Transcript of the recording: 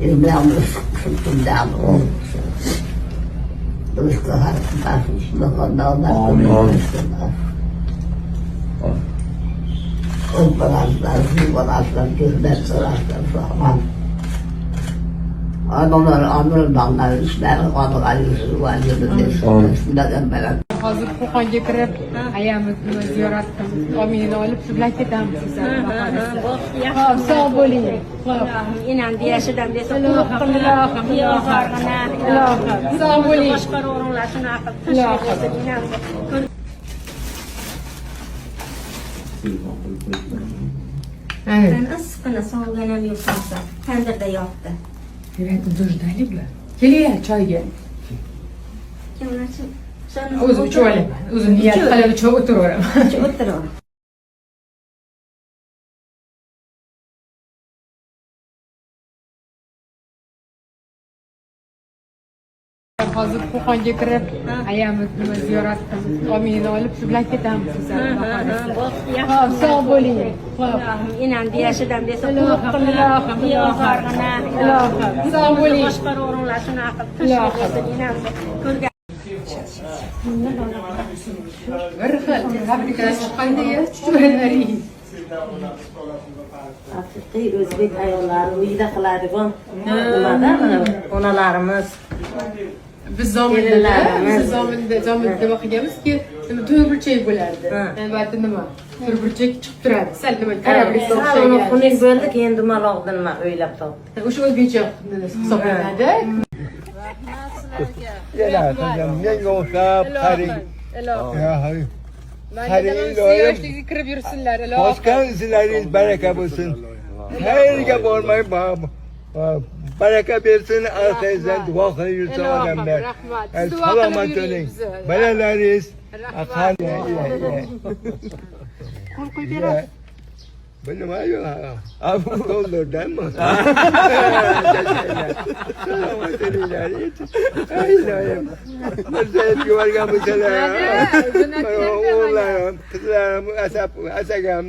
İbrahim'i sıktım devamlı. Rızkı hakkında sıkışlıkında Amin. Özbarazlar, zıbarazlar, gözler sıraçlar falan. Onlardan işler, onlardan yüzü var, yürüdüğü üstünden beri. Hozir Qo'qonga kirib, ayamizni ziyorat qilib, Ominani olib shu bilan ketamiz. Xo'p, sog' bo'ling. Endi yashadan desa, Sog' bo'ling. boshqa o'rinlar shunaqa qilib Evet. Ben ıskına soğuğuna bir yoksa, tendirde yoktu. Evet, dujdaylik bilan. Keling, choyga. Kimlar için? O'zim ichib olaman. O'zim niyat qilib ichib o'tiraveraman. O'tiraver. Hozir Qo'qonga kirib, ayamizni ziyorat qilib, Ominani olib shu bilan ketamiz. Xo'p, sog' bo'ling. Endi yashadan desa, Sog' bo'ling. boshqa o'rinlar shunaqa qilib Bir xil fabrikasi chiqqanda chuchvarlaring. Haqiqiy o'zbek ayollari uyida qiladigan nimada mana onalarimiz Biz zamonda o'qiganmizki, to'rtburchak bo'lardi. Albatta nima? To'rtburchak chiqib turadi. Sal nima karablika o'xshagan. xunuk bo'ldik, endi malog'dan nima o'ylab topdik. O'sha o'zbekcha hisoblanadi. Menga o'xshab qaring. Yoshligiga kirib yursinlar. Bosgan izlaringiz baraka bo'lsin. Qayerga bormay baraka bersin, orqangizdan duo qilib yursin odamlar. Salomat bo'ling. Bolalaringiz Qo'l qo'yib beradi. Bu nima yo'q? Bu dollardanmi? Salomat bo'linglar. Aylayim. Mazayetga borgan bo'lsalar, o'g'llarim, qizlarim, asagam,